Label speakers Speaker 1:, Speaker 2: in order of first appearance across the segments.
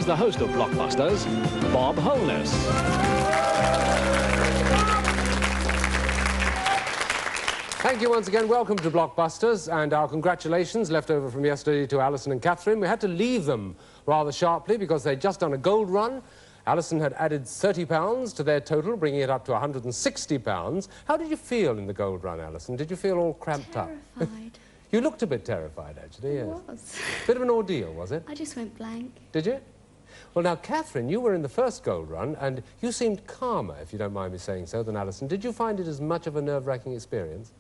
Speaker 1: the host of Blockbusters, Bob Holness.
Speaker 2: Thank you once again. Welcome to Blockbusters, and our congratulations left over from yesterday to Alison and Catherine. We had to leave them rather sharply because they'd just done a gold run. Alison had added £30 to their total, bringing it up to £160. How did you feel in the gold run, Alison? Did you feel all cramped up?
Speaker 3: Terrified.
Speaker 2: You looked a bit terrified, actually, yes.
Speaker 3: It was.
Speaker 2: Bit of an ordeal, was it?
Speaker 3: I just went blank.
Speaker 2: Did you? Well, now, Catherine, you were in the first gold run, and you seemed calmer, if you don't mind me saying so, than Alison. Did you find it as much of a nerve-wracking experience?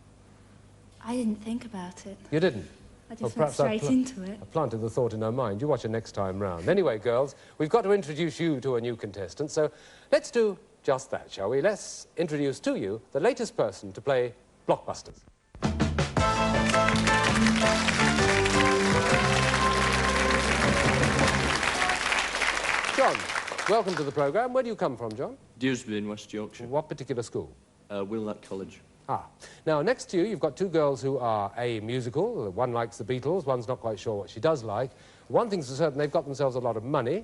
Speaker 3: I didn't think about it.
Speaker 2: You didn't?
Speaker 3: I just went straight into it.
Speaker 2: I planted the thought in her mind. You watch it next time round. Anyway, girls, we've got to introduce you to a new contestant, so let's do just that, shall we? Let's introduce to you the latest person to play Blockbusters. John, welcome to the programme. Where do you come from, John?
Speaker 4: Dewsbury in West Yorkshire.
Speaker 2: What particular school?
Speaker 4: Willett College.
Speaker 2: Ah. Now, next to you, you've got two girls who are, A, musical. One likes the Beatles, one's not quite sure what she does like. One thing's for certain, they've got themselves a lot of money.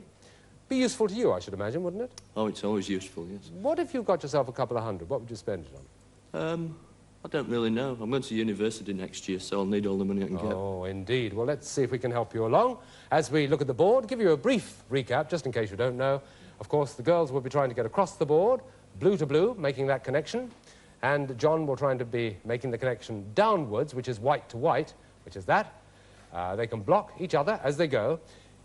Speaker 2: Be useful to you, I should imagine, wouldn't it?
Speaker 4: Oh, it's always useful, yes.
Speaker 2: What if you got yourself a couple of hundred? What would you spend it on?
Speaker 4: I don't really know. I'm going to university next year, so I'll need all the money I can get.
Speaker 2: Oh, indeed. Well, let's see if we can help you along. As we look at the board, give you a brief recap, just in case you don't know. Of course, the girls will be trying to get across the board, blue to blue, making that connection. And John will try to be making the connection downwards, which is white to white, which is that. They can block each other as they go.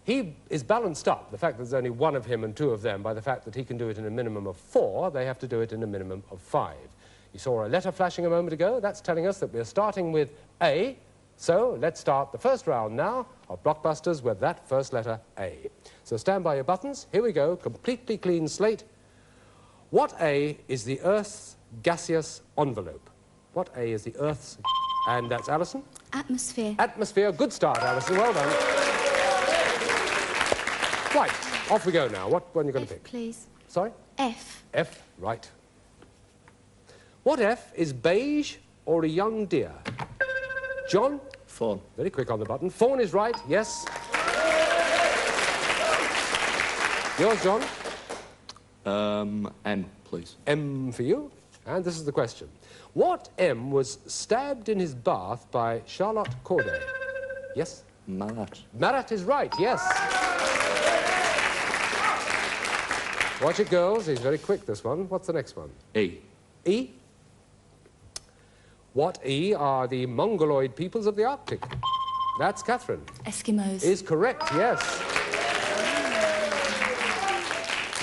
Speaker 2: He is balanced up, the fact that there's only one of him and two of them, by the fact that he can do it in a minimum of 4, they have to do it in a minimum of 5. You saw a letter flashing a moment ago. That's telling us that we're starting with A. So let's start the first round now of Blockbusters with that first letter A. So stand by your buttons. Here we go, completely clean slate. What A is the Earth's gaseous envelope? What A is the Earth's... And that's Alison?
Speaker 3: Atmosphere.
Speaker 2: Atmosphere. Good start, Alison. Well done. Right, off we go now. What one are you going to pick?
Speaker 3: Please.
Speaker 2: Sorry?
Speaker 3: F.
Speaker 2: F, right. What F is beige or a young deer? John?
Speaker 4: Fawn.
Speaker 2: Very quick on the button. Fawn is right, yes. Yours, John?
Speaker 4: M, please.
Speaker 2: M for you. And this is the question. What M was stabbed in his bath by Charlotte Corday? Yes?
Speaker 4: Marat.
Speaker 2: Marat is right, yes. Watch it, girls. He's very quick, this one. What's the next one?
Speaker 4: E.
Speaker 2: E? What E are the Mongoloid peoples of the Arctic? That's Catherine.
Speaker 3: Eskimos.
Speaker 2: Is correct, yes.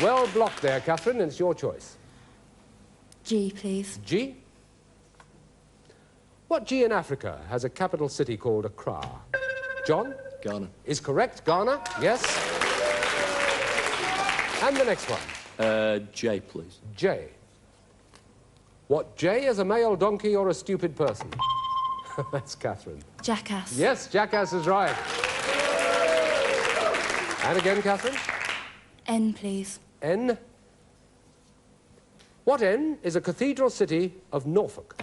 Speaker 2: Well blocked there, Catherine, and it's your choice.
Speaker 3: G, please.
Speaker 2: G? What G in Africa has a capital city called Accra? John?
Speaker 4: Ghana.
Speaker 2: Is correct. Ghana, yes. And the next one?
Speaker 4: J, please.
Speaker 2: J. What J is a male donkey or a stupid person? That's Catherine.
Speaker 3: Jackass.
Speaker 2: Yes, jackass is right. And again, Catherine?
Speaker 3: N, please.
Speaker 2: N. What N is a cathedral city of Norfolk?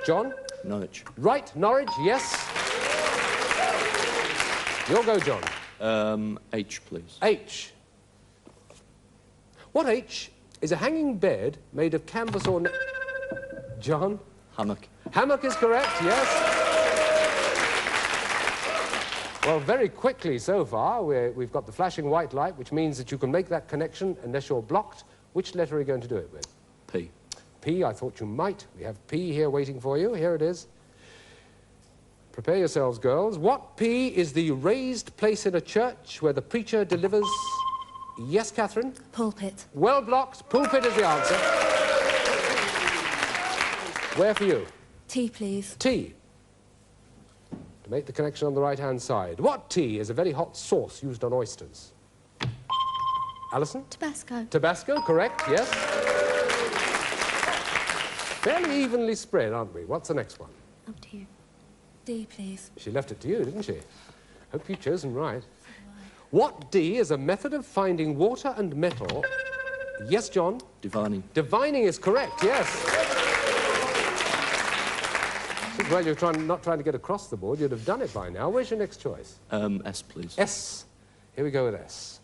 Speaker 2: John?
Speaker 4: Norwich.
Speaker 2: Right, Norwich, yes. Your go, John.
Speaker 4: H, please.
Speaker 2: H. What H is a hanging bed made of canvas or... John?
Speaker 4: Hammock.
Speaker 2: Hammock is correct, yes. Well, very quickly so far, we've got the flashing white light, which means that you can make that connection unless you're blocked. Which letter are you going to do it with?
Speaker 4: P.
Speaker 2: P, I thought you might. We have P here waiting for you. Here it is. Prepare yourselves, girls. What P is the raised place in a church where the preacher delivers... Yes, Catherine?
Speaker 3: Pulpit.
Speaker 2: Well blocked. Pulpit is the answer. Where for you?
Speaker 3: T, please.
Speaker 2: T. To make the connection on the right-hand side. What tea is a very hot sauce used on oysters? Alison?
Speaker 3: Tabasco.
Speaker 2: Tabasco, correct, yes. Fairly evenly spread, aren't we? What's the next one?
Speaker 3: Oh, dear. D, please.
Speaker 2: She left it to you, didn't she? Hope you've chosen right. What D is a method of finding water and metal? Yes, John?
Speaker 4: Divining.
Speaker 2: Divining is correct, yes. Well, you're not trying to get across the board. You'd have done it by now. Where's your next choice?
Speaker 4: S, please.
Speaker 2: S. Here we go with S.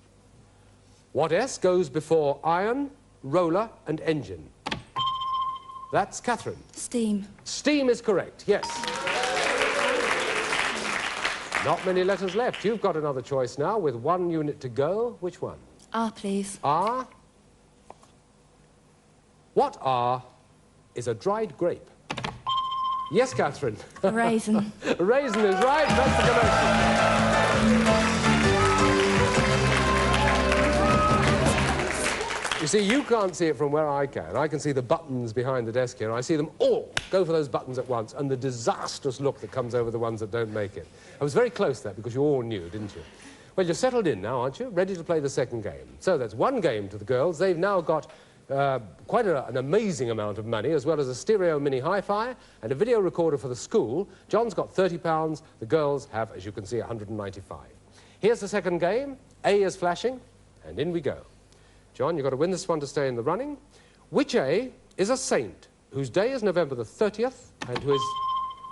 Speaker 2: What S goes before iron, roller and engine? That's Catherine.
Speaker 3: Steam.
Speaker 2: Steam is correct, yes. Not many letters left. You've got another choice now with 1 unit to go. Which one?
Speaker 3: R, please.
Speaker 2: R. What R is a dried grape? Yes, Catherine.
Speaker 3: Raisin.
Speaker 2: Raisin is right. That's the connection. You see, you can't see it from where I can. I can see the buttons behind the desk here. I see them all go for those buttons at once, and the disastrous look that comes over the ones that don't make it. I was very close there because you all knew, didn't you? Well, you're settled in now, aren't you? Ready to play the second game. So that's 1 game to the girls. They've now got quite an amazing amount of money, as well as a stereo mini hi-fi and a video recorder for the school. John's got £30. The girls have, as you can see, 195. Here's the second game. A is flashing, and in we go. John, you've got to win this one to stay in the running. Which A is a saint whose day is November the 30th and who is...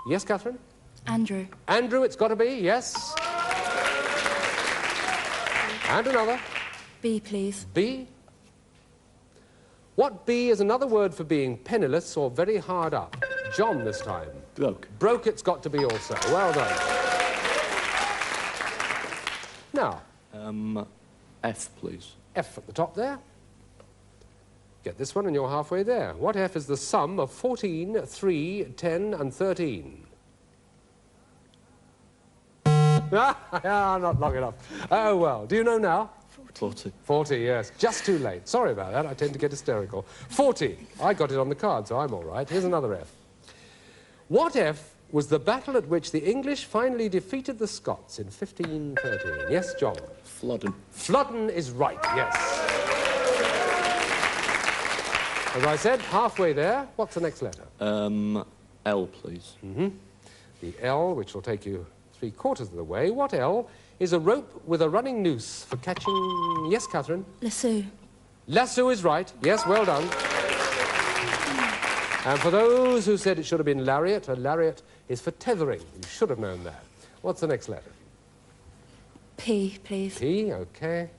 Speaker 2: Yes, Catherine?
Speaker 3: Andrew.
Speaker 2: Andrew, it's got to be, yes. And another.
Speaker 3: B, please.
Speaker 2: B. What B is another word for being penniless or very hard up? John this time.
Speaker 4: Broke.
Speaker 2: Broke it's got to be also. Well done. Now.
Speaker 4: F, please.
Speaker 2: F at the top there. Get this one and you're halfway there. What F is the sum of 14, 3, 10 and 13? Not long enough. Oh, well. Do you know now?
Speaker 4: 40.
Speaker 2: 40, yes. Just too late. Sorry about that. I tend to get hysterical. 40. I got it on the card, so I'm all right. Here's another F. What F was the battle at which the English finally defeated the Scots in 1513? Yes, John?
Speaker 4: Flodden.
Speaker 2: Flodden is right, yes. As I said, halfway there. What's the next letter?
Speaker 4: L, please.
Speaker 2: The L, which will take you 3/4 of the way. What L is a rope with a running noose for catching... Yes, Catherine?
Speaker 3: Lasso.
Speaker 2: Lasso is right. Yes, well done. And for those who said it should have been lariat, a lariat is for tethering. You should have known that. What's the next letter?
Speaker 3: P, please.
Speaker 2: P, OK.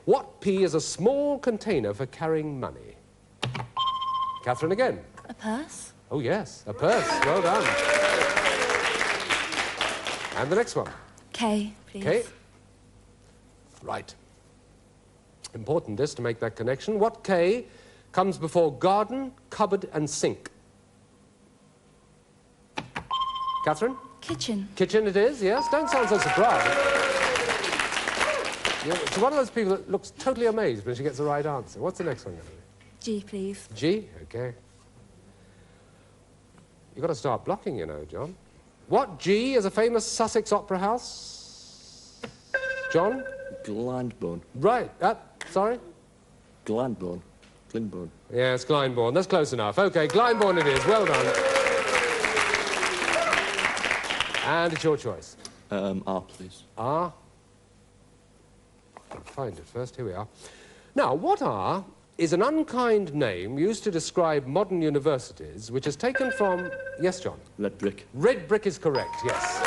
Speaker 2: What P is a small container for carrying money? Catherine again.
Speaker 3: A purse.
Speaker 2: Oh, yes, a purse. Well done. And the next one.
Speaker 3: K, please.
Speaker 2: K. Right. Important this to make that connection. What K comes before garden, cupboard and sink? Catherine?
Speaker 3: Kitchen.
Speaker 2: Kitchen it is, yes. Don't sound so surprised. She's one of those people that looks totally amazed when she gets the right answer. What's the next one going to be?
Speaker 3: G, please.
Speaker 2: G, OK. You've got to start blocking, you know, John. What G is a famous Sussex opera house? John?
Speaker 4: Glyndebourne.
Speaker 2: Right. Sorry?
Speaker 4: Glyndebourne. Glyndebourne.
Speaker 2: Yes, Glyndebourne. That's close enough. OK, Glyndebourne it is. Well done. And it's your choice.
Speaker 4: R, please.
Speaker 2: R. I'll find it first. Here we are. Now, what R is an unkind name used to describe modern universities, which is taken from... Yes, John?
Speaker 4: Red brick.
Speaker 2: Red brick is correct, yes.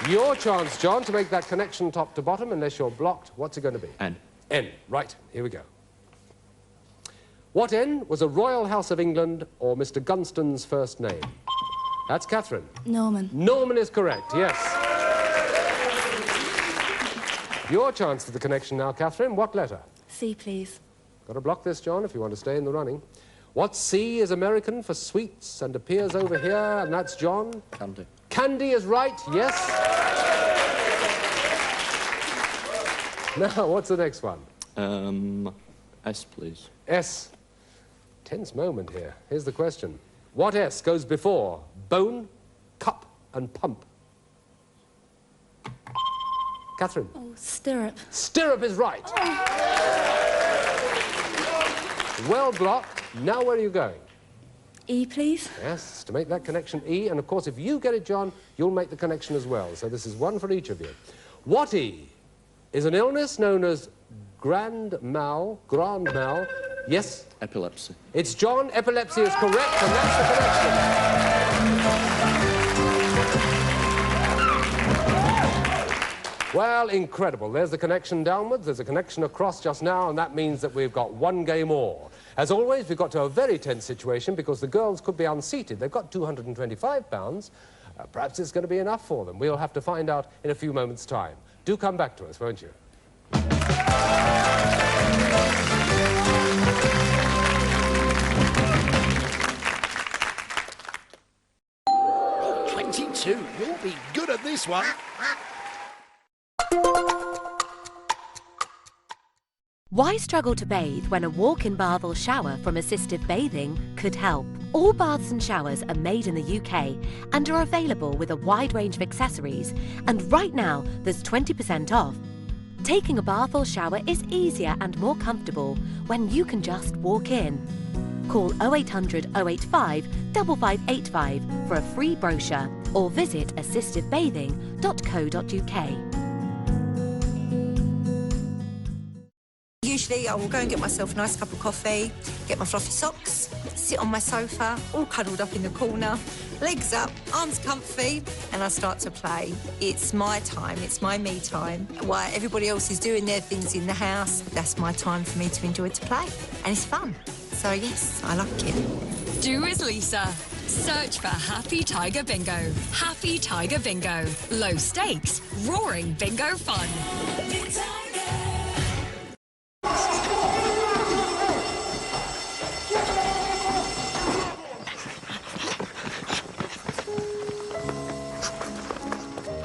Speaker 2: Your chance, John, to make that connection top to bottom, unless you're blocked. What's it going to be?
Speaker 4: N.
Speaker 2: N. Right. Here we go. What N was a Royal House of England or Mr. Gunston's first name? That's Catherine.
Speaker 3: Norman.
Speaker 2: Norman is correct, yes. Your chance for the connection now, Catherine. What letter?
Speaker 3: C, please.
Speaker 2: Got to block this, John, if you want to stay in the running. What C is American for sweets and appears over here, and that's John?
Speaker 4: Candy.
Speaker 2: Candy is right, yes. Now, what's the next one?
Speaker 4: S, please.
Speaker 2: S. Tense moment here. Here's the question. What S goes before bone, cup, and pump? Catherine?
Speaker 3: Oh, stirrup.
Speaker 2: Stirrup is right. Well blocked. Now where are you going?
Speaker 3: E, please.
Speaker 2: Yes, to make that connection E. And, of course, if you get it, John, you'll make the connection as well. So this is one for each of you. What E is an illness known as grand mal. Yes?
Speaker 4: Epilepsy.
Speaker 2: It's John. Epilepsy is correct, and that's the connection. Well, incredible. There's the connection downwards, there's a connection across just now, and that means that we've got one game more. As always, we've got to a very tense situation because the girls could be unseated. They've got £225. Perhaps it's going to be enough for them. We'll have to find out in a few moments' time. Do come back to us, won't you?
Speaker 5: 22. You'll be good at this one.
Speaker 6: Why struggle to bathe when a walk-in bath or shower from Assisted Bathing could help? All baths and showers are made in the UK and are available with a wide range of accessories, and right now there's 20% off. Taking a bath or shower is easier and more comfortable when you can just walk in. Call 0800 085 5585 for a free brochure or visit assistedbathing.co.uk.
Speaker 7: Usually I will go and get myself a nice cup of coffee, get my fluffy socks, sit on my sofa, all cuddled up in the corner, legs up, arms comfy, and I start to play. It's my time, it's my me time. While everybody else is doing their things in the house, that's my time for me to enjoy to play. And it's fun. So yes, I like it.
Speaker 8: Do as Lisa. Search for Happy Tiger Bingo. Happy Tiger Bingo. Low stakes, roaring bingo fun.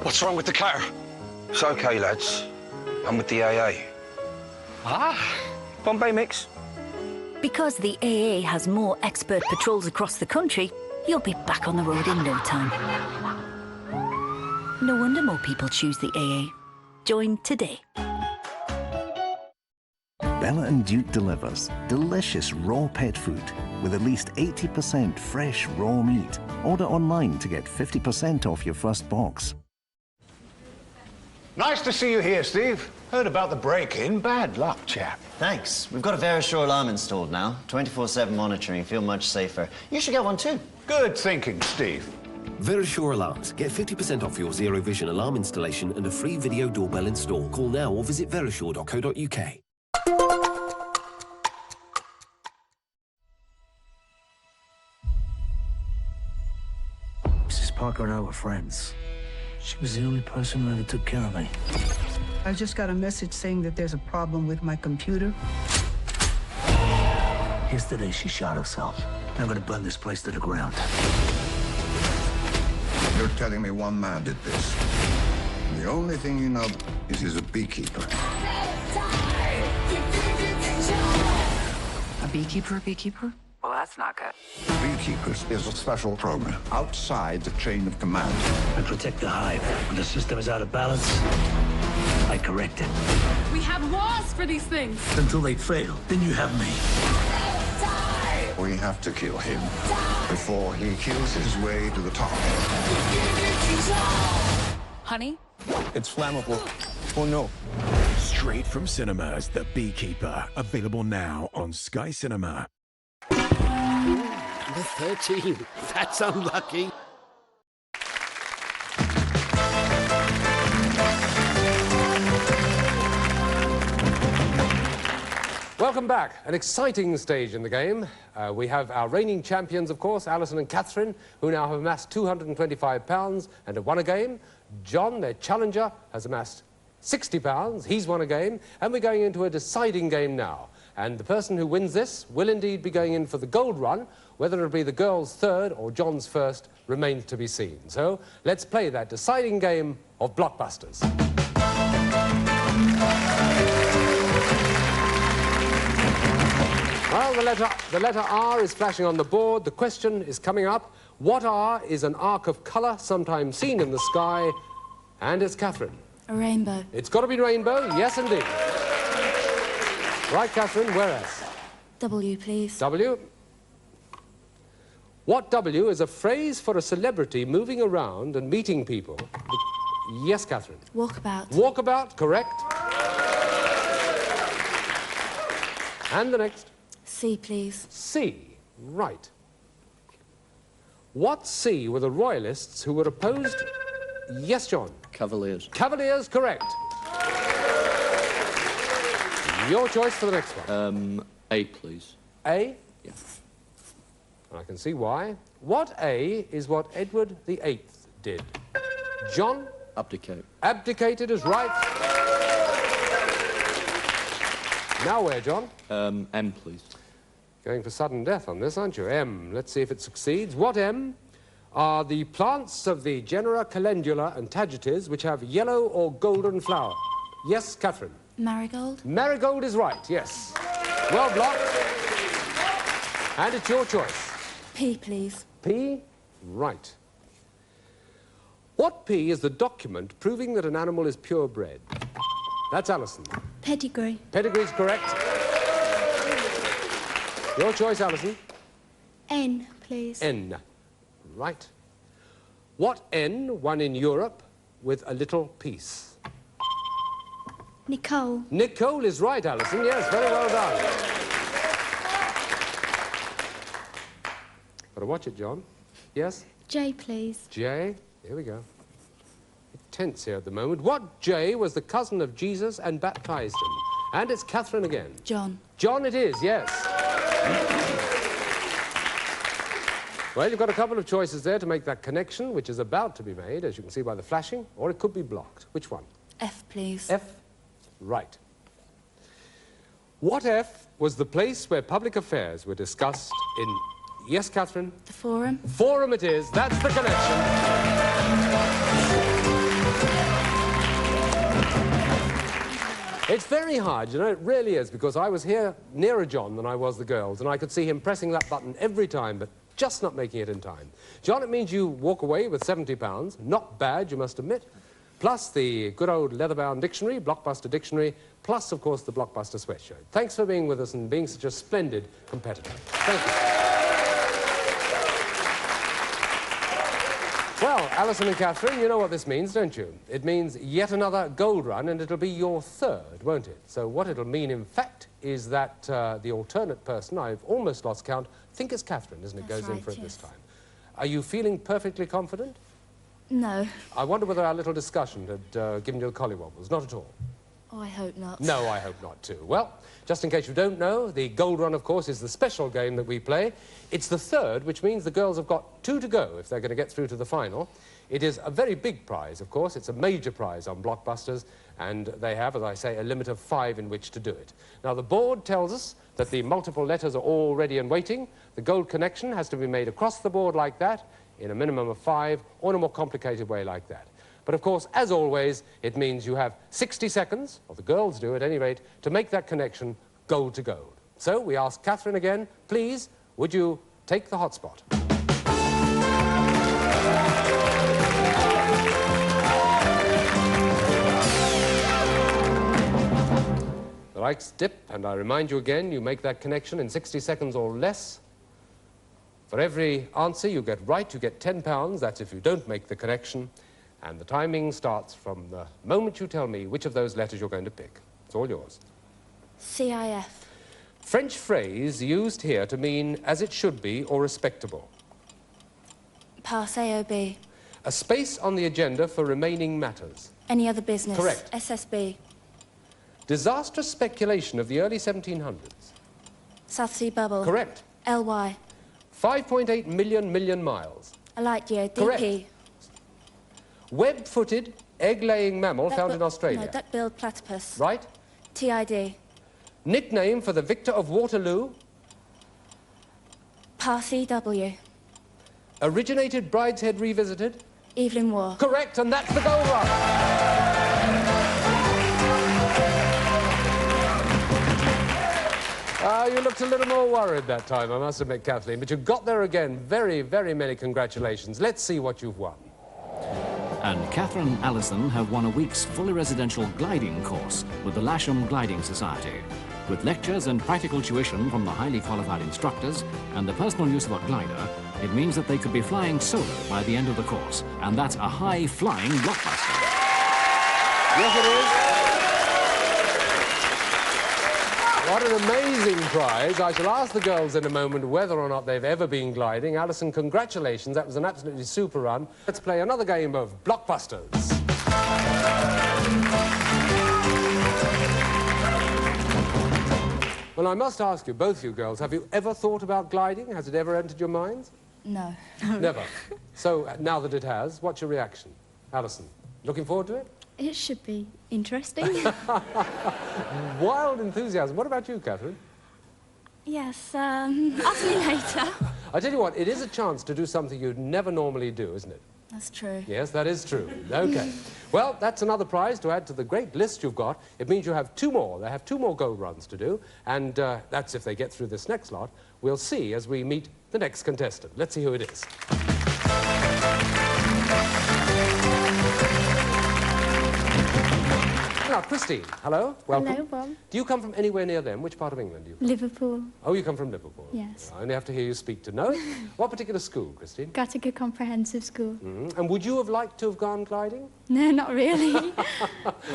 Speaker 9: What's wrong with the car?
Speaker 10: It's okay, lads. I'm with the AA.
Speaker 9: Ah.
Speaker 10: Bombay mix.
Speaker 11: Because the AA has more expert patrols across the country, you'll be back on the road in no time. No wonder more people choose the AA. Join today.
Speaker 12: Bella and Duke delivers delicious raw pet food with at least 80% fresh raw meat. Order online to get 50% off your first box.
Speaker 5: Nice to see you here, Steve. Heard about the break-in. Bad luck, chap.
Speaker 13: Thanks. We've got a Verisure alarm installed now. 24/7 monitoring. Feel much safer. You should get one too.
Speaker 5: Good thinking, Steve.
Speaker 14: Verisure alarms. Get 50% off your Zero Vision alarm installation and a free video doorbell install. Call now or visit verisure.co.uk.
Speaker 15: Mrs. Parker and I were friends. She was the only person who ever took care of me.
Speaker 16: I just got a message saying that there's a problem with my computer.
Speaker 15: Yesterday, she shot herself. I'm gonna burn this place to the ground.
Speaker 17: You're telling me one man did this. The only thing you know is he's a beekeeper.
Speaker 18: A beekeeper? Well, that's not good.
Speaker 17: Beekeepers is a special program outside the chain of command.
Speaker 15: I protect the hive. When the system is out of balance, I correct it.
Speaker 18: We have laws for these things.
Speaker 15: Until they fail, then you have me.
Speaker 17: We have to kill him before he kills his way to the top.
Speaker 18: Honey?
Speaker 19: It's flammable. Oh, no.
Speaker 20: Straight from cinemas, The Beekeeper. Available now on Sky Cinema.
Speaker 5: Number 13. That's unlucky.
Speaker 2: Welcome back. An exciting stage in the game. We have our reigning champions, of course, Alison and Catherine, who now have amassed £225 and have won a game. John, their challenger, has amassed £60. He's won a game. And we're going into a deciding game now. And the person who wins this will indeed be going in for the gold run. Whether it'll be the girls' third or John's first remains to be seen. So let's play that deciding game of Blockbusters. Well, the letter R is flashing on the board. The question is coming up. What R is an arc of colour sometimes seen in the sky? And it's Catherine.
Speaker 3: A rainbow.
Speaker 2: It's got to be rainbow. Yes, indeed. Right, Catherine, where else?
Speaker 3: W, please.
Speaker 2: W. What W is a phrase for a celebrity moving around and meeting people? Yes, Catherine.
Speaker 3: Walkabout.
Speaker 2: Walkabout, correct. And the next?
Speaker 3: C, please.
Speaker 2: C, right. What C were the royalists who were opposed? Yes, John.
Speaker 4: Cavaliers.
Speaker 2: Cavaliers, correct. Your choice for the next one.
Speaker 4: A, please.
Speaker 2: A?
Speaker 4: Yeah.
Speaker 2: I can see why. What A is what Edward VIII did? John?
Speaker 4: Abdicate.
Speaker 2: Abdicated is right. Now where, John?
Speaker 4: M, please.
Speaker 2: Going for sudden death on this, aren't you? M. Let's see if it succeeds. What M are the plants of the genera Calendula and Tagetes which have yellow or golden flower? Yes, Catherine?
Speaker 3: Marigold.
Speaker 2: Marigold is right, yes. Well blocked. And it's your choice.
Speaker 3: P, please.
Speaker 2: P? Right. What P is the document proving that an animal is purebred? That's Alison.
Speaker 3: Pedigree.
Speaker 2: Pedigree's correct. Your choice, Alison.
Speaker 3: N, please.
Speaker 2: N. Right. What N won in Europe with a little piece?
Speaker 3: Nicole.
Speaker 2: Nicole is right, Alison. Yes, very well done. Gotta watch it, John. Yes?
Speaker 3: J, please.
Speaker 2: J. Here we go. Tense here at the moment. What J was the cousin of Jesus and baptized him? And it's Catherine again.
Speaker 3: John.
Speaker 2: John it is, yes. Well, you've got a couple of choices there to make that connection, which is about to be made, as you can see by the flashing, or it could be blocked. Which one?
Speaker 3: F, please.
Speaker 2: F? Right. What F was the place where public affairs were discussed in... Yes, Catherine?
Speaker 3: The Forum.
Speaker 2: Forum it is. That's the connection. It's very hard, you know, it really is, because I was here nearer John than I was the girls, and I could see him pressing that button every time, but just not making it in time. John, it means you walk away with £70. Not bad, you must admit. Plus the good old leather-bound dictionary, Blockbuster Dictionary, plus, of course, the Blockbuster sweatshirt. Thanks for being with us and being such a splendid competitor. Thank you. Well, Alison and Catherine, you know what this means, don't you? It means yet another gold run, and it'll be your third, won't it? So what it'll mean, in fact, is that the alternate person, I've almost lost count, I think it's Catherine, isn't it,
Speaker 3: That's
Speaker 2: goes in
Speaker 3: right,
Speaker 2: for it
Speaker 3: yes.
Speaker 2: this time. Are you feeling perfectly confident?
Speaker 3: No.
Speaker 2: I wonder whether our little discussion had given you the collywobbles. Not at all.
Speaker 3: Oh, I hope not.
Speaker 2: No, I hope not, too. Well, just in case you don't know, the Gold Run, of course, is the special game that we play. It's the third, which means the girls have got 2 to go if they're going to get through to the final. It is a very big prize, of course. It's a major prize on Blockbusters, and they have, as I say, a limit of 5 in which to do it. Now, the board tells us that the multiple letters are all ready and waiting. The gold connection has to be made across the board like that, in a minimum of 5, or in a more complicated way like that. But, of course, as always, it means you have 60 seconds, or the girls do at any rate, to make that connection gold to gold. So we ask Catherine again, please, would you take the hotspot? The lights dip, and I remind you again, you make that connection in 60 seconds or less. For every answer you get right, you get £10. That's if you don't make the connection. And the timing starts from the moment you tell me which of those letters you're going to pick. It's all yours.
Speaker 3: CIF.
Speaker 2: French phrase used here to mean as it should be or respectable.
Speaker 3: Pass AOB.
Speaker 2: A space on the agenda for remaining matters.
Speaker 3: Any other business.
Speaker 2: Correct.
Speaker 3: SSB.
Speaker 2: Disastrous speculation of the early 1700s.
Speaker 3: South Sea Bubble.
Speaker 2: Correct.
Speaker 3: LY.
Speaker 2: 5.8 million miles.
Speaker 3: A light year. DP.
Speaker 2: Correct. Web-footed, egg-laying mammal found in Australia.
Speaker 3: No, duck-billed platypus.
Speaker 2: Right.
Speaker 3: TID.
Speaker 2: Nickname for the victor of Waterloo.
Speaker 3: Pass EW.
Speaker 2: Originated Brideshead Revisited.
Speaker 3: Evelyn Waugh.
Speaker 2: Correct, and that's the gold run. You looked a little more worried that time, I must admit, Kathleen, but you got there again. Very, very many congratulations. Let's see what you've won.
Speaker 1: And Catherine and Alison have won a week's fully residential gliding course with the Lasham Gliding Society. With lectures and practical tuition from the highly qualified instructors and the personal use of a glider, it means that they could be flying solo by the end of the course. And that's a high-flying blockbuster.
Speaker 2: Yes, it is. What an amazing prize. I shall ask the girls in a moment whether or not they've ever been gliding. Alison, congratulations. That was an absolutely super run. Let's play another game of Blockbusters. Well, I must ask you, both you girls, have you ever thought about gliding? Has it ever entered your minds?
Speaker 3: No.
Speaker 2: Never. So, now that it has, what's your reaction? Alison, looking forward to it?
Speaker 3: It should be interesting.
Speaker 2: Wild enthusiasm. What about you, Catherine?
Speaker 3: Yes, ask me later.
Speaker 2: I tell you what, it is a chance to do something you'd never normally do, isn't it?
Speaker 3: That's true.
Speaker 2: Yes, that is true. Okay. Well, that's another prize to add to the great list you've got. It means you have two more. They have two more gold runs to do, and that's if they get through this next lot. We'll see as we meet the next contestant. Let's see who it is. Now, Christine, hello. Welcome.
Speaker 21: Hello, Bob.
Speaker 2: Do you come from anywhere near them? Which part of England do you come?
Speaker 21: Liverpool.
Speaker 2: Oh, you come from Liverpool?
Speaker 21: Yes.
Speaker 2: I only have to hear you speak to know it. What particular school, Christine?
Speaker 21: Gattaca Comprehensive School.
Speaker 2: Mm-hmm. And would you have liked to have gone gliding?
Speaker 21: No, not really.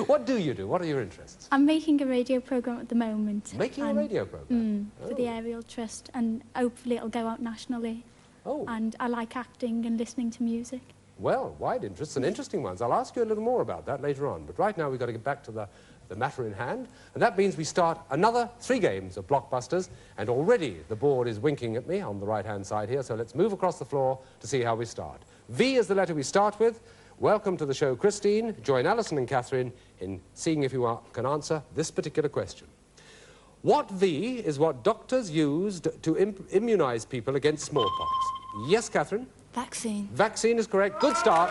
Speaker 2: What do you do? What are your interests?
Speaker 21: I'm making a radio programme at the moment.
Speaker 2: Making a radio programme?
Speaker 21: For the Aerial Trust, and hopefully it'll go out nationally.
Speaker 2: Oh.
Speaker 21: And I like acting and listening to music.
Speaker 2: Well, wide interests and interesting ones. I'll ask you a little more about that later on. But right now we've got to get back to the matter in hand. And that means we start another 3 games of Blockbusters. And already the board is winking at me on the right-hand side here. So let's move across the floor to see how we start. V is the letter we start with. Welcome to the show, Christine. Join Alison and Catherine in seeing if you can answer this particular question. What V is what doctors used to immunise people against smallpox? Yes, Catherine?
Speaker 3: Vaccine.
Speaker 2: Vaccine is correct. Good start.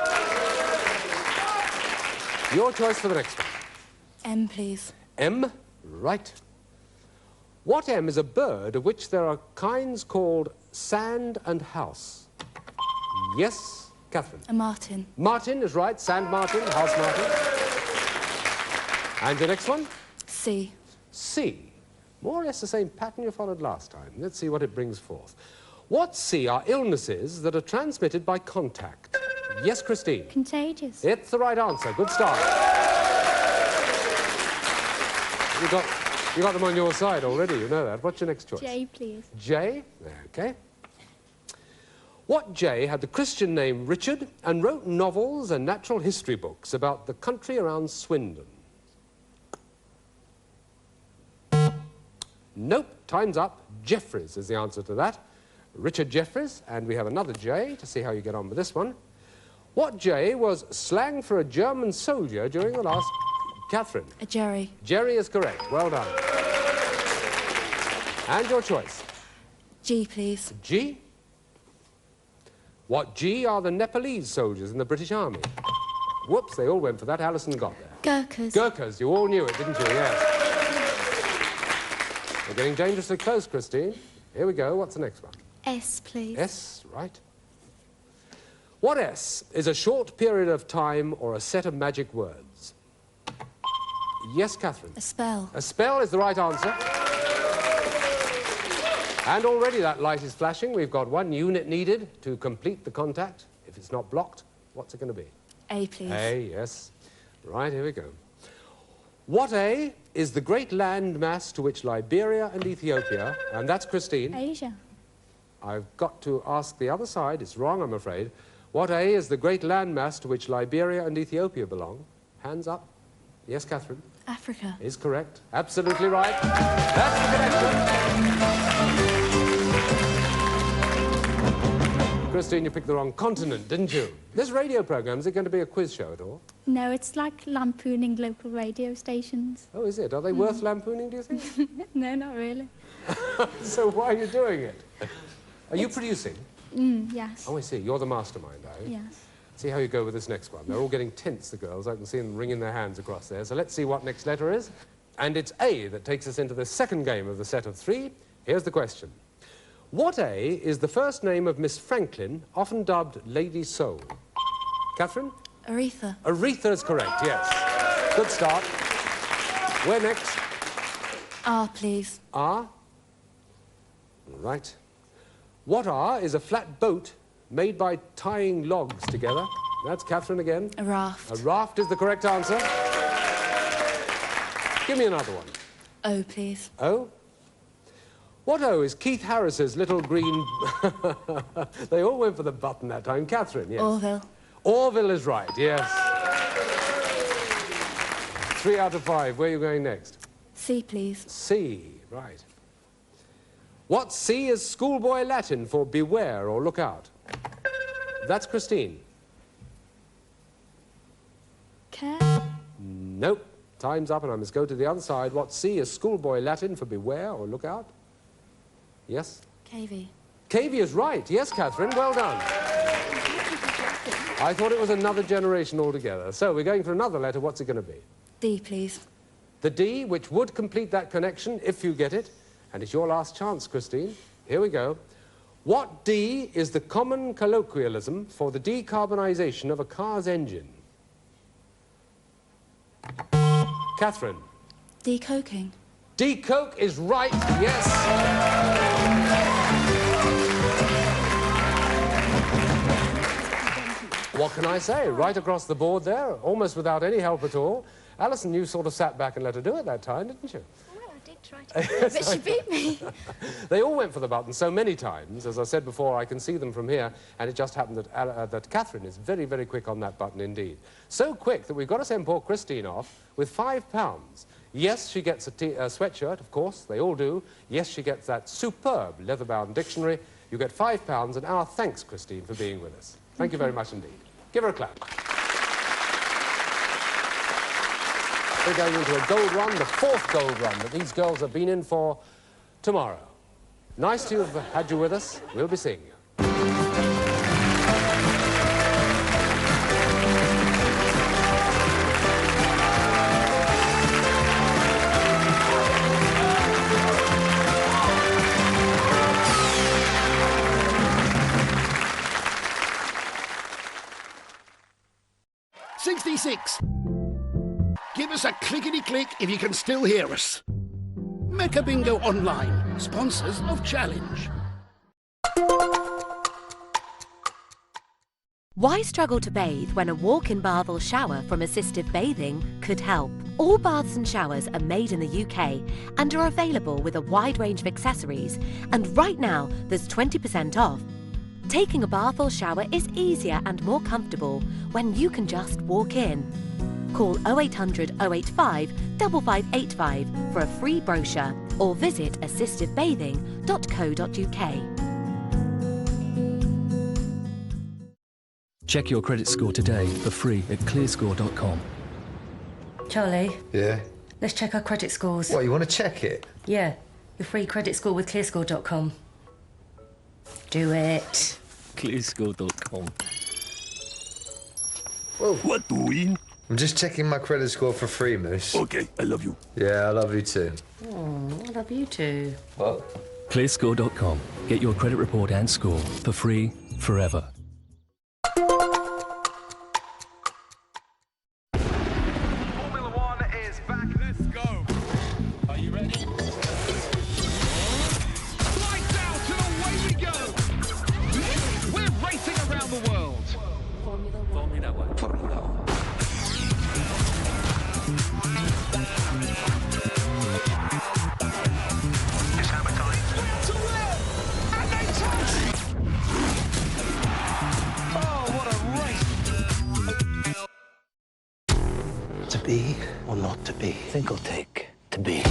Speaker 2: Your choice for the next one.
Speaker 3: M, please.
Speaker 2: M, right. What M is a bird of which there are kinds called sand and house? Yes, Catherine.
Speaker 3: A martin.
Speaker 2: Martin is right. Sand martin, house martin. And the next one?
Speaker 3: C.
Speaker 2: C. More or less the same pattern you followed last time. Let's see what it brings forth. What C are illnesses that are transmitted by contact? Yes, Christine.
Speaker 21: Contagious.
Speaker 2: It's the right answer. Good start. You got them on your side already, you know that. What's your next choice?
Speaker 21: J, please.
Speaker 2: J? Okay. What J had the Christian name Richard and wrote novels and natural history books about the country around Swindon? Nope, time's up. Jeffries is the answer to that. Richard Jeffries, and we have another J to see how you get on with this one. What J was slang for a German soldier during the last... Catherine?
Speaker 3: A Jerry.
Speaker 2: Jerry is correct. Well done. And your choice?
Speaker 3: G, please.
Speaker 2: G? What G are the Nepalese soldiers in the British Army? Whoops, they all went for that. Alison got there.
Speaker 21: Gurkhas.
Speaker 2: Gurkhas, you all knew it, didn't you? Yes. We're getting dangerously close, Christine. Here we go. What's the next one?
Speaker 21: S, please.
Speaker 2: S, right. What S is a short period of time or a set of magic words? Yes, Catherine.
Speaker 3: A spell.
Speaker 2: A spell is the right answer. And already that light is flashing. We've got 1 unit needed to complete the contact. If it's not blocked, what's it going to be?
Speaker 3: A, please.
Speaker 2: A, yes. Right, here we go. What A is the great land mass to which Liberia and Ethiopia, and that's Christine.
Speaker 21: Asia.
Speaker 2: I've got to ask the other side. It's wrong, I'm afraid. What A is the great land mass to which Liberia and Ethiopia belong? Hands up. Yes, Catherine?
Speaker 3: Africa.
Speaker 2: Is correct. Absolutely right. That's the connection. Christine, you picked the wrong continent, didn't you? This radio programme, is it going to be a quiz show at all?
Speaker 21: No, it's like lampooning local radio stations.
Speaker 2: Oh, is it? Are they worth lampooning, do you think?
Speaker 21: No, not really.
Speaker 2: So why are you doing it? Are you producing?
Speaker 21: Yes.
Speaker 2: Oh, I see. You're the mastermind, are you?
Speaker 21: Yes.
Speaker 2: See how you go with this next one. They're all getting tense, the girls. I can see them wringing their hands across there. So let's see what next letter is. And it's A that takes us into the second game of the set of 3. Here's the question. What A is the first name of Miss Franklin, often dubbed Lady Soul? Catherine?
Speaker 3: Aretha.
Speaker 2: Aretha is correct, yes. Good start. Where next?
Speaker 3: R, please.
Speaker 2: R? Right. What R is a flat boat made by tying logs together? That's Catherine again.
Speaker 3: A raft.
Speaker 2: A raft is the correct answer. Give me another one.
Speaker 3: O, please.
Speaker 2: O? What O is Keith Harris's little green... They all went for the button that time. Catherine, yes.
Speaker 3: Orville.
Speaker 2: Orville is right, yes. 3 out of 5. Where are you going next?
Speaker 3: C, please.
Speaker 2: C, right. What C is schoolboy Latin for beware or look out? That's Christine.
Speaker 3: Care?
Speaker 2: Nope. Time's up and I must go to the other side. What C is schoolboy Latin for beware or look out? Yes?
Speaker 3: KV.
Speaker 2: KV is right. Yes, Catherine, well done. I thought it was another generation altogether. So we're going for another letter. What's it going to be?
Speaker 3: D, please.
Speaker 2: The D, which would complete that connection if you get it. And it's your last chance, Christine. Here we go. What D is the common colloquialism for the decarbonisation of a car's engine? Catherine.
Speaker 3: Decoking.
Speaker 2: Decoke is right, yes. What can I say? Right across the board there, almost without any help at all. Alison, you sort of sat back and let her do it that time, didn't you?
Speaker 3: Well, I did try to do it, but she beat me.
Speaker 2: They all went for the button so many times. As I said before, I can see them from here, and it just happened that, that Catherine is very, very quick on that button indeed. So quick that we've got to send poor Christine off with £5. Yes, she gets a sweatshirt, of course, they all do. Yes, she gets that superb leather-bound dictionary. You get £5, and our thanks, Christine, for being with us. Thank you very much indeed. Give her a clap. We're going into a gold run, the 4th gold run that these girls have been in for tomorrow. Nice to have had you with us. We'll be seeing you.
Speaker 6: Give us a clickety-click if you can still hear us. Mecca Bingo Online, sponsors of Challenge.
Speaker 22: Why struggle to bathe when a walk-in bath or shower from Assistive Bathing could help? All baths and showers are made in the UK and are available with a wide range of accessories, and right now there's 20% off. Taking a bath or shower is easier and more comfortable when you can just walk in. Call 0800 085 5585 for a free brochure or visit assistivebathing.co.uk.
Speaker 23: Check your credit score today for free at clearscore.com.
Speaker 24: Charlie?
Speaker 5: Yeah?
Speaker 24: Let's check our credit scores.
Speaker 5: What, you want to check it?
Speaker 24: Yeah, your free credit score with clearscore.com. Do it.
Speaker 23: Clearscore.com.
Speaker 5: Whoa.
Speaker 23: What doing?
Speaker 5: I'm just checking my credit score for free, Moose.
Speaker 23: Okay, I love you.
Speaker 5: Yeah, I love you too.
Speaker 24: Oh, I love you too.
Speaker 5: What?
Speaker 23: Clearscore.com. Get your credit report and score for free forever.
Speaker 25: Formula One is back. Let's go. Are you ready? Lights out and away we go. We're racing around the world.
Speaker 23: Formula One.
Speaker 25: It's hammer time. To win! And they touch! Oh, what a race!
Speaker 15: To be or not to be? Think I'll take to be.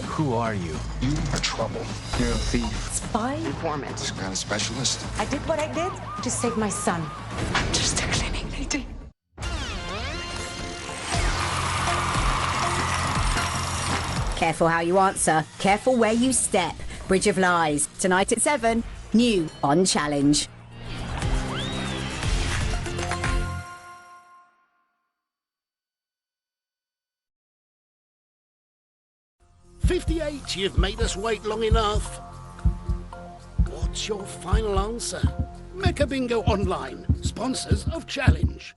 Speaker 17: Who are you? You are trouble. You're a thief.
Speaker 24: Spy informant.
Speaker 17: Some kind of specialist.
Speaker 24: I did what I did to save my son. I'm just a cleaning lady.
Speaker 26: Careful how you answer. Careful where you step. Bridge of Lies. Tonight at 7. New on Challenge.
Speaker 6: "58, you've made us wait long enough. What's your final answer? Mecca Bingo Online, sponsors of Challenge.